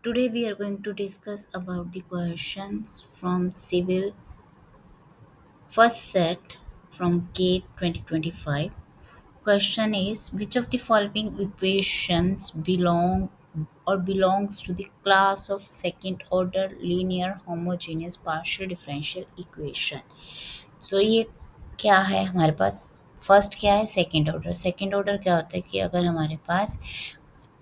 Today we are going to discuss about the questions from Civil first set from GATE 2025. Question is, which of the following equations belongs to the class of second order linear homogeneous partial differential equation? So ये क्या है हमारे पास? First क्या है? Second order. Second order क्या होता है कि अगर हमारे पास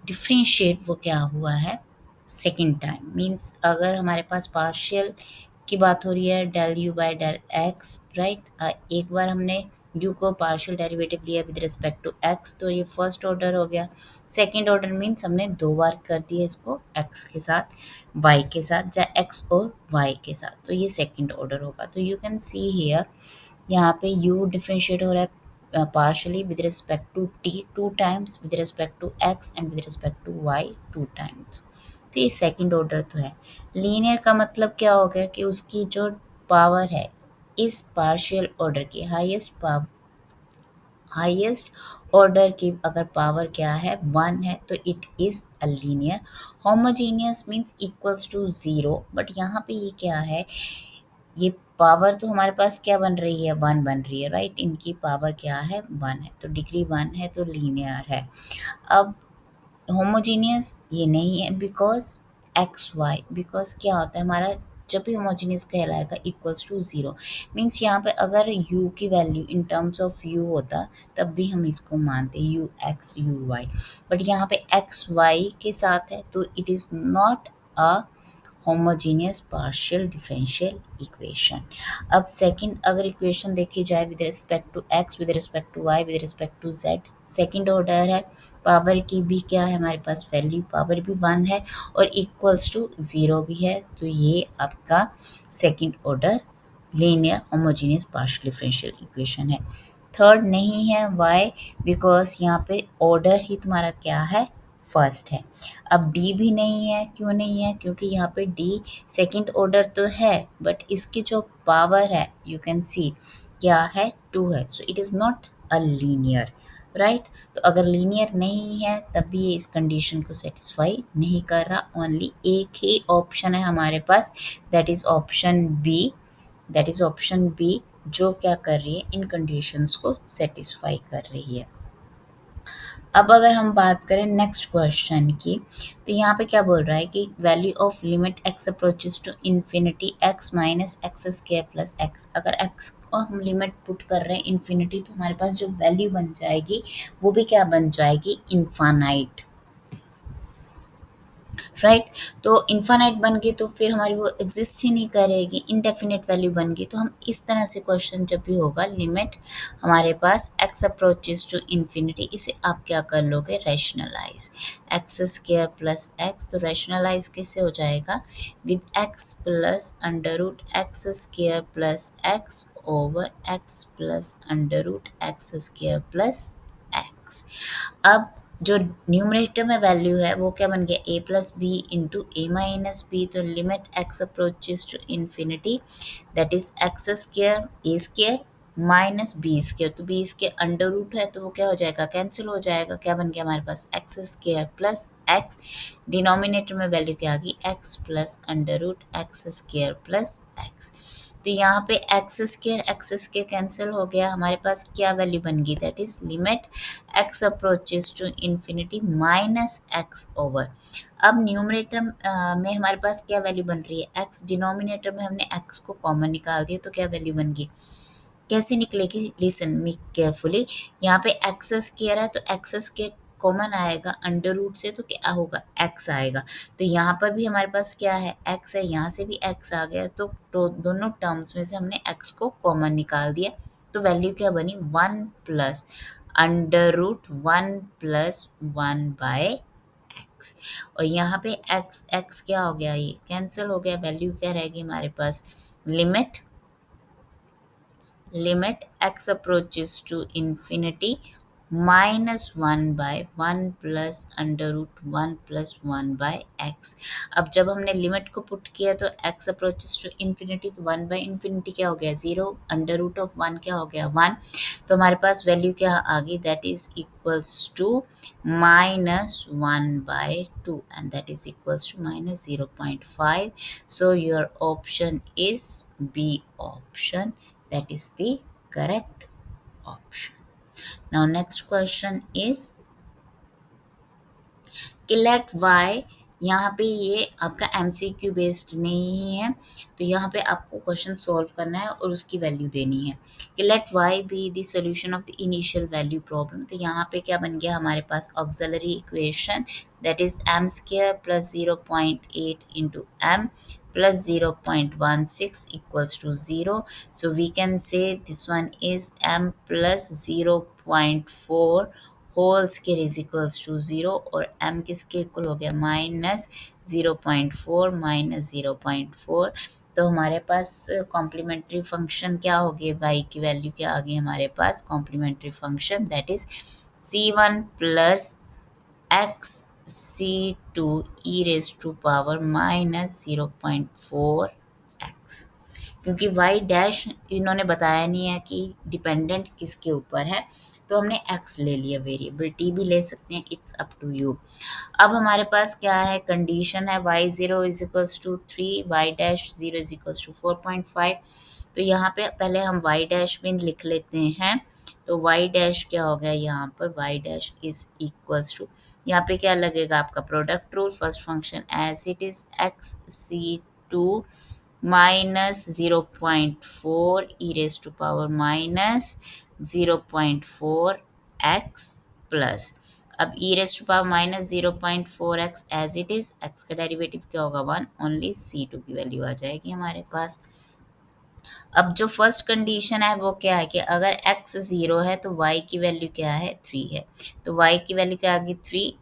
डिफरेंशिएट वो क्या हुआ है सेकेंड टाइम, मीन्स अगर हमारे पास पार्शियल की बात हो रही है del u by del x, right. एक बार हमने यू को पार्शियल डेरिवेटिव लिया विद रिस्पेक्ट टू एक्स, तो ये फर्स्ट ऑर्डर हो गया. सेकेंड ऑर्डर मीन्स हमने दो बार कर दिया इसको एक्स के साथ, वाई के साथ, या एक्स और वाई के साथ, तो ये सेकेंड ऑर्डर होगा. तो यू कैन सी हियर, यहाँ पे u डिफरेंशिएट हो रहा है partially with respect to t two times, with respect to x and with respect to y two times. तो ये सेकंड ऑर्डर तो है. लीनियर का मतलब क्या हो गया कि उसकी जो पावर है इस पार्शियल ऑर्डर की हाईएस्ट ऑर्डर की अगर पावर क्या है वन है तो it is a linear. Homogeneous means equals to zero, but यहाँ पे ये क्या है, ये पावर तो हमारे पास क्या बन रही है, वन बन रही है, राइट. इनकी पावर क्या है, वन है, तो डिग्री वन है तो लीनियर है. अब होमोजीनियस ये नहीं है बिकॉज एक्स वाई, बिकॉज क्या होता है हमारा जब भी होमोजीनियस कहलाएगा इक्वल्स टू ज़ीरो, मीन्स यहाँ पे अगर u की value in terms of u होता तब भी हम इसको मानते u x u y, but यहाँ पे एक्स वाई के साथ है तो it is not a homogeneous partial differential equation. अब सेकंड अगर इक्वेशन देखी जाए with respect to x, with respect to y, with respect to z, second order है. पावर की भी क्या है हमारे पास वैल्यू, पावर भी वन है और इक्वल्स टू ज़ीरो भी है, तो ये आपका second order linear homogeneous partial differential equation है. थर्ड नहीं है, वाई? बिकॉज यहाँ पे ऑर्डर ही तुम्हारा क्या है, फर्स्ट है. अब डी भी नहीं है, क्यों नहीं है, क्योंकि यहाँ पे डी सेकंड ऑर्डर तो है बट इसकी जो पावर है यू कैन सी क्या है, टू है, so it is not a linear, right. तो अगर लीनियर नहीं है तब भी ये इस कंडीशन को सेटिस्फाई नहीं कर रहा. ओनली एक ही ऑप्शन है हमारे पास, that is option B, that is option B, जो क्या कर रही है, इन कंडीशंस को सेटिस्फाई कर रही है. अब अगर हम बात करें नेक्स्ट क्वेश्चन की, तो यहाँ पे क्या बोल रहा है कि value of limit x approaches to infinity x minus x square plus x. अगर एक्स को हम लिमिट पुट कर रहे हैं इन्फिनिटी तो हमारे पास जो वैल्यू बन जाएगी वो भी क्या बन जाएगी, इन्फानाइट, राइट. तो इन्फानाइट बन गई तो फिर हमारी वो एग्जिस्ट ही नहीं करेगी, इनडेफिनेट वैल्यू बन गई. तो हम इस तरह से क्वेश्चन जब भी होगा लिमिट हमारे पास एक्स अप्रोचेस टू इन्फिनिटी, इसे आप क्या कर लोगे, rationalise. X square plus x, तो रैशनलाइज कैसे हो जाएगा, with x plus under root x square plus x over x plus under root x square plus x. अब जो न्यूमरेटर में वैल्यू है वो क्या बन गया, a plus b into a minus b. तो limit x approaches to infinity that is x square a square minus b square, तो बी स्क्र अंडर रूट है तो वो क्या हो जाएगा, कैंसिल हो जाएगा. क्या बन गया हमारे पास, x square plus x, denominator में वैल्यू क्या आ गई, x plus under root x square plus x. तो यहाँ पे एक्स स्क्र कैंसिल हो गया, हमारे पास क्या वैल्यू बन गई, that is limit x approaches to infinity minus x over. अब न्यूमरेटर में हमारे पास क्या वैल्यू बन रही है, एक्स, डिनोमिनेटर में हमने एक्स को कॉमन निकाल दिया तो क्या वैल्यू बन गई, कैसे निकलेगी, लिसन मी केयरफुली. यहाँ पे एक्स स्क्वायर है तो एक्स स्क्वायर कॉमन आएगा अंडर रूट से, तो क्या होगा, एक्स आएगा. तो यहाँ पर भी हमारे पास क्या है, एक्स है, यहाँ से भी एक्स आ गया, तो दोनों टर्म्स में से हमने एक्स को कॉमन निकाल दिया. तो वैल्यू क्या बनी, one plus under root one plus one by x. और यहाँ पे एक्स एक्स क्या हो गया, ये कैंसिल हो गया, वैल्यू क्या रहेगी हमारे पास, limit x approaches to infinity -1/1 plus under root 1 plus 1/x। अब जब हमने लिमिट को पुट किया तो x अप्रोचेस टू इन्फिनिटी, तो 1/∞ क्या हो गया 0, अंडर रूट ऑफ 1 क्या हो गया 1। तो हमारे पास वैल्यू क्या आ गई, that is equals to -1/2 and that is equals to -0.5। So your option is b option, that is the correct option. Now next question is कि लेट y, यहाँ पे ये आपका MCQ बेस्ड नहीं है, तो यहाँ पे आपको क्वेश्चन सॉल्व करना है और उसकी वैल्यू देनी है कि let y be the solution of the initial value problem. तो यहाँ पे क्या बन गया हमारे पास auxiliary equation, that is m square plus 0.8 into m plus 0.16 equals to 0. So we can say this one is m plus 0.4 whole square is equals to 0 और m किसके इक्वल हो गया -0.4 -0.4। तो हमारे पास कॉम्प्लीमेंट्री फंक्शन क्या हो गया, y की वैल्यू क्या आ गई हमारे पास complementary function, that is c1 plus x c2 e raise to power -0.4x। क्योंकि y डैश इन्होंने बताया नहीं है कि डिपेंडेंट किसके ऊपर है, तो हमने x ले लिया, वेरिएबल t भी ले सकते हैं, इट्स अप टू यू। अब हमारे पास क्या है, कंडीशन है y0 is equals to 3, y dash 0 is equals to 4.5। तो यहाँ पे पहले हम y डैश में लिख लेते हैं, तो y डैश क्या हो गया यहाँ पर, y dash is equals to, यहाँ पे क्या लगेगा आपका product rule, first function as it is x c2 -0.4 e raise to power -0.4x plus, अब e raise to power -0.4x as it is, x का डेरिवेटिव क्या होगा 1, ओनली c2 की वैल्यू आ जाएगी हमारे पास। अब जो फर्स्ट कंडीशन है वो क्या है कि अगर x 0 है तो y की वैल्यू क्या है 3 है, तो y की वैल्यू क्या आ गई 3,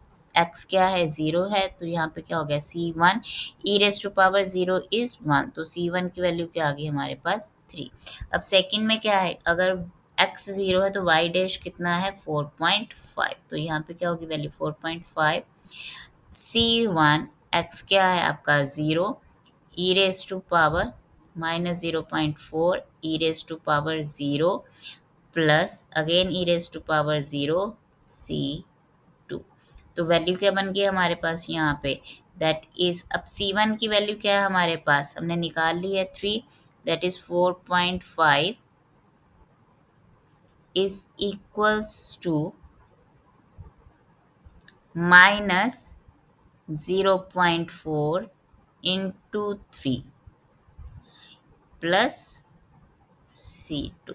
x क्या है 0 है, तो यहाँ पे क्या हो गया c1 e raise to power 0 is 1, तो c1 की वैल्यू क्या आ गई हमारे पास 3। अब सेकंड में क्या है, अगर x 0 है तो y डैश कितना है 4.5, तो यहाँ पे क्या होगी वैल्यू 4.5, c1 x क्या है आपका 0 e raise to power -0.4 e raise to power 0 plus again e raise to power 0 c2। तो वैल्यू क्या बन गई हमारे पास यहाँ पे, दैट इज, अब c1 की वैल्यू क्या है हमारे पास हमने निकाल ली है 3, that is 4.5 is equals to -0.4 into 3 plus c2।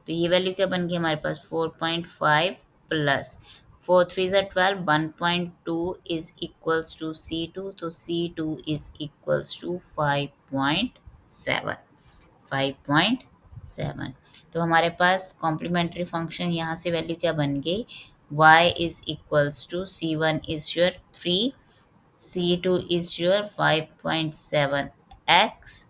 तो ये वैल्यू क्या बन गई हमारे पास 4.5 प्लस 4 3 ज़ा 12, 1.2 इज इक्वल्स टू c2, तो c2 इज इक्वल्स टू 5.7, 5.7। तो हमारे पास कॉम्प्लीमेंट्री फंक्शन यहाँ से वैल्यू क्या बन गई, y is equals to c1 is your 3, c2 is your 5.7x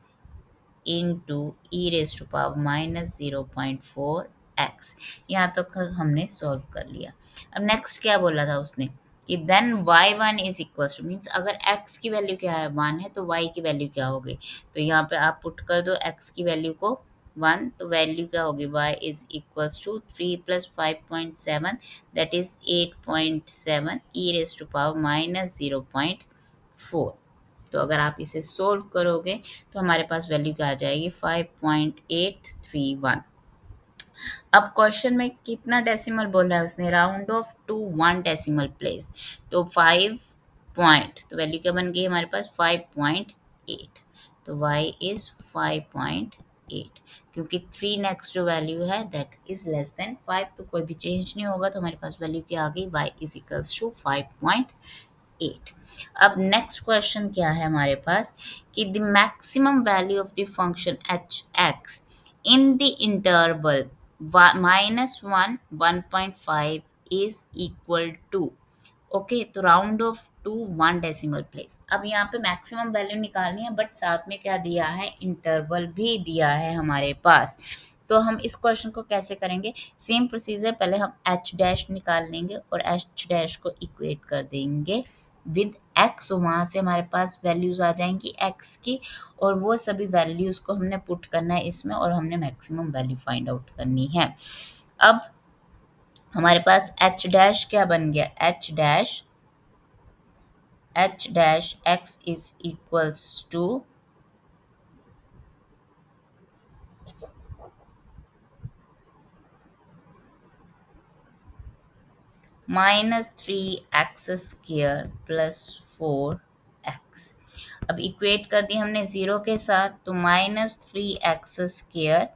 into e raise to power -0.4x। यहाँ तक हमने सॉल्व कर लिया। अब नेक्स्ट क्या बोला था उसने कि then y1 is equal to, means अगर x की वैल्यू क्या है 1 है तो y की वैल्यू क्या हो गई, तो यहाँ पे आप पुट कर दो x की वैल्यू को 1, तो वैल्यू क्या होगी y is equals to 3 plus 5.7 that is 8.7 e raise to power -0.4। तो अगर आप इसे सोल्व करोगे तो हमारे पास वैल्यू क्या आ जाएगी 5.831। अब क्वेश्चन में कितना डेसिमल बोला है उसने, round off to 1 decimal place, तो 5 पॉइंट, तो वैल्यू क्या बन गई हमारे पास 5.8, तो y इज 5.8, क्योंकि 3 नेक्स्ट जो वैल्यू है दैट इज लेस देन 5, तो कोई भी चेंज नहीं होगा, तो हमारे पास वैल्यू क्या आ गई y इज इक्वल्स टू 5.8। अब नेक्स्ट क्वेश्चन क्या है हमारे पास कि the maximum value of the function h x in the interval -1 1.5 is equal to, okay, तो round off to 1 decimal place. अब यहाँ पे मैक्सिमम वैल्यू निकालनी है, बट साथ में क्या दिया है इंटरवल भी दिया है हमारे पास, तो हम इस क्वेश्चन को कैसे करेंगे, सेम प्रोसीजर, पहले हम एच डैश निकाल लेंगे और एच डैश को इक्वेट कर देंगे विद एक्स, तो वहाँ से हमारे पास वैल्यूज आ जाएंगी एक्स की, और वो सभी वैल्यूज को हमने पुट करना है इसमें और हमने मैक्सिमम वैल्यू फाइंड आउट करनी है। अब हमारे पास एच डैश क्या बन गया, h dash x is equals to -3x² plus 4x। अब इक्वेट कर दी हमने जीरो के साथ, तो -3x²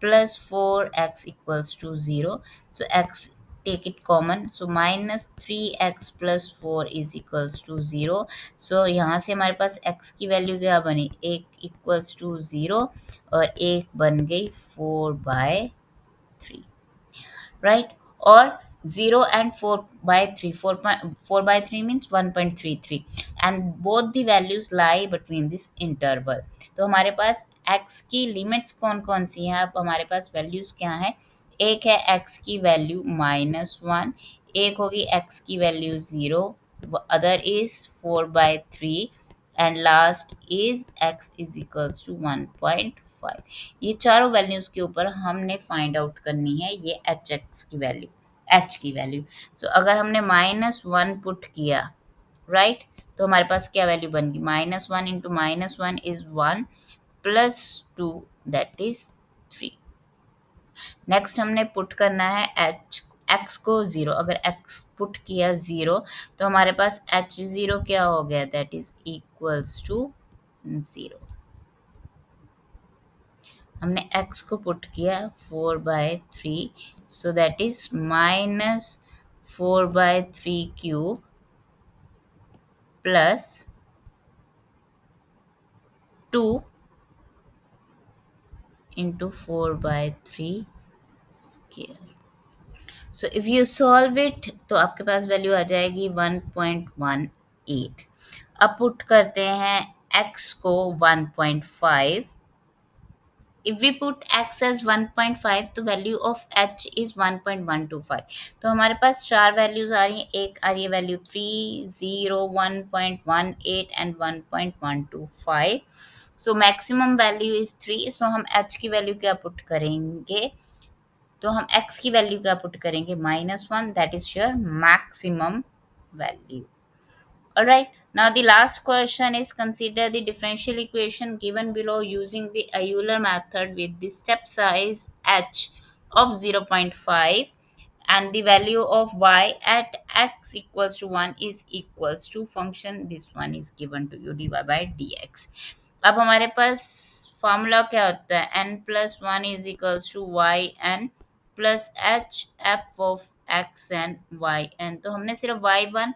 plus 4x equals to zero. So x take it common, so -3x plus 4 is equals to zero. So यहाँ से हमारे पास x की वैल्यू क्या बनी, एक इक्वल्स टू जीरो और एक बन गई 4/3, right? और 0 and 4/3, 4/3 means 1.33, and both the values lie between this interval। तो हमारे पास x की लिमिट्स कौन कौन सी हैं, अब हमारे पास वैल्यूज क्या है, एक है x की वैल्यू -1, एक होगी x की value 0, other is 4/3, and last is x is equals to 1.5। ये चारों वैल्यूज के ऊपर हमने फाइंड आउट करनी है ये h की वैल्यू। सो अगर हमने -1 पुट किया, राइट, तो हमारे पास क्या वैल्यू बन गई, -1 into -1 is 1 plus 2 that is 3। Next हमने पुट करना है x को 0, अगर x पुट किया 0 तो हमारे पास h0 क्या हो गया, दैट इज इक्वल्स टू 0। हमने x को पुट किया 4/3, so that is -4/3³ plus 2 into 4/3 square. So if you solve it तो आपके पास वैल्यू आ जाएगी 1.18। अब पुट करते हैं x को 1.5। if we put x as 1.5 तो वैल्यू ऑफ h इज 1.125। तो हमारे पास चार वैल्यूज आ रही हैं, एक आ रही है value 3, 0, 1.18 and 1.125। So maximum value is 3। सो हम h की वैल्यू क्या पुट करेंगे, तो हम x की वैल्यू क्या पुट करेंगे, -1, that is your maximum value. Alright, now the last question is, consider the differential equation given below using the Euler method with the step size h of 0.5 and the value of y at x equals to 1 is equals to function, this one is given to you, dy by dx। अब हमारे पास formula क्या होता है, n+1 is equals to y n plus h f of x n y n. तो हमने सिर्फ y1,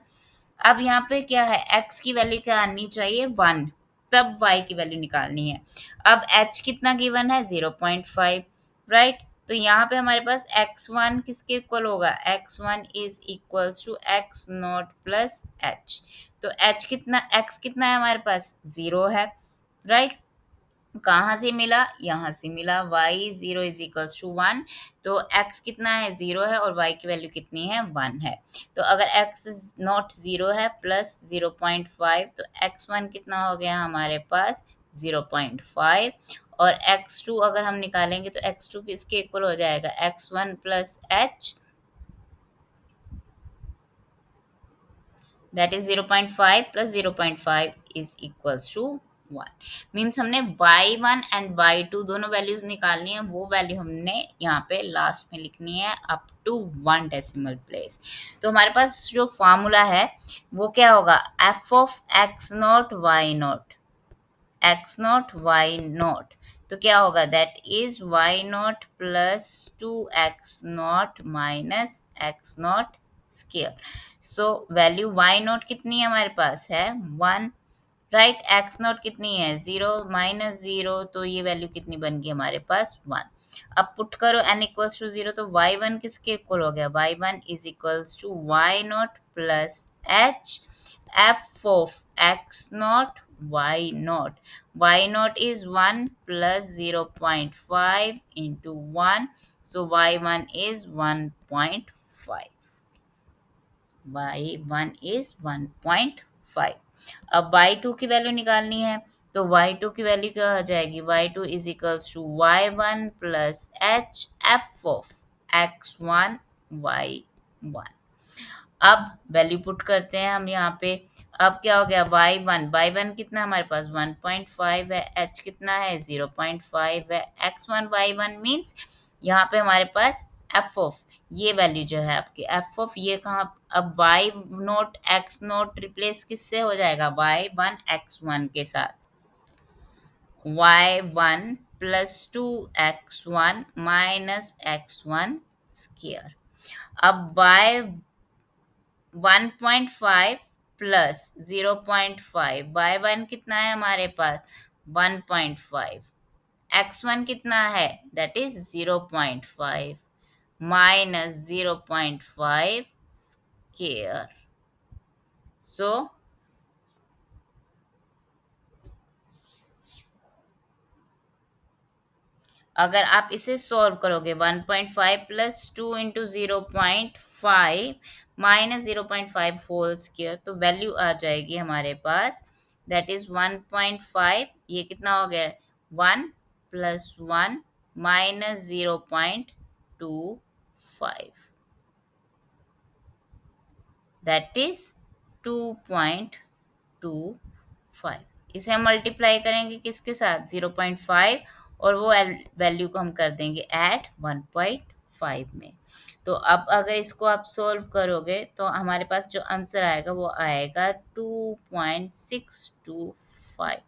अब यहाँ पे क्या है, x की वैल्यू क्या आनी चाहिए 1, तब y की वैल्यू निकालनी है। अब h कितना गिवन है 0.5, राइट, तो यहाँ पे हमारे पास x1 किसके इक्वल होगा, x1 is equals to x0 plus h। तो x कितना है हमारे पास 0 है, राइट, कहाँ से मिला, यहाँ से मिला, y0 इज इक्वल्स टू 1। तो x कितना है 0 है और y की वैल्यू कितनी है 1 है। तो अगर x नॉट 0 है प्लस 0.5 तो x1 कितना हो गया हमारे पास 0.5, और x2 अगर हम निकालेंगे तो x2 किसके इक्वल हो जाएगा, x1 plus h, that is 0.5 plus 0.5 is equals to 1। Means हमने y1 एंड y2 दोनों वैल्यूज निकालनी है, वो वैल्यू हमने यहाँ पे लास्ट में लिखनी है अप टू 1 डेसिमल प्लेस। तो हमारे पास जो फॉर्मूला है वो क्या होगा, f ऑफ x0 तो क्या होगा, that is y0 plus 2x0 minus x0 square. So value y0 कितनी है हमारे पास है 1, राइट, x0 कितनी है 0 माइनस 0, तो ये वैल्यू कितनी बन गई हमारे पास 1। अब पुट करो n इक्वल्स टू 0 तो y1 किसके इक्वल हो गया, y1 is equals to y0 plus h f of x0 y naught. Y naught is 1 plus 0.5 into 1. So y1 is 1.5. y1 is 1.5. अब y2 की वैल्यू निकालनी है, तो y2 की वैल्यू क्या हो जाएगी? y2 is equals to y1 plus h f of x1 y1। अब वैल्यू पुट करते हैं हम यहाँ पे। अब क्या हो गया? y1 कितना है हमारे पास? 1.5 है। h कितना है? 0.5 है। x1 y1 मीन्स यहाँ पे हमारे पास एफ ऑफ ये वैल्यू जो है आपकी एफ ऑफ ये कहाँ? अब y note x note replace किससे हो जाएगा? y1 x1 के साथ। y1 plus 2x1 minus x1 square. अब y 1.5 प्लस 0.5 y1 कितना है हमारे पास? 1.5। x1 कितना है? That is 0.5 minus 0.5 square. So अगर आप इसे सॉल्व करोगे 1.5 plus 2 into 0.5 minus 0.5 whole square, तो वैल्यू आ जाएगी हमारे पास दैट इज 1.5। ये कितना हो गया? 1 प्लस 1 माइनस 0.25 दैट इज 2.25। इसे हम मल्टीप्लाई करेंगे किसके साथ? 0.5, और वो वैल्यू को हम कर देंगे ऐड 1.5 में। तो अब अगर इसको आप सोल्व करोगे तो हमारे पास जो आंसर आएगा वो आएगा 2.625।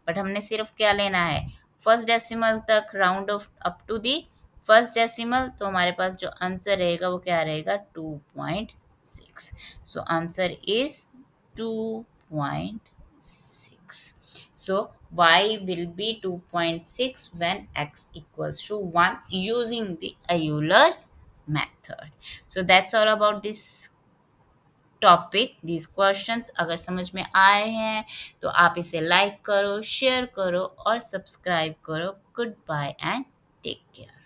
बट हमने सिर्फ क्या लेना है? फर्स्ट डेसिमल तक, round off up to the first decimal. तो हमारे पास जो आंसर रहेगा वो क्या रहेगा? 2.6। So answer is 2.6. So y will be 2.6 when x equals to 1 using the Euler's method. So that's all about this topic. these questions अगर समझ में आए हैं तो आप इसे लाइक करो, शेयर करो और सब्सक्राइब करो। Goodbye and take care.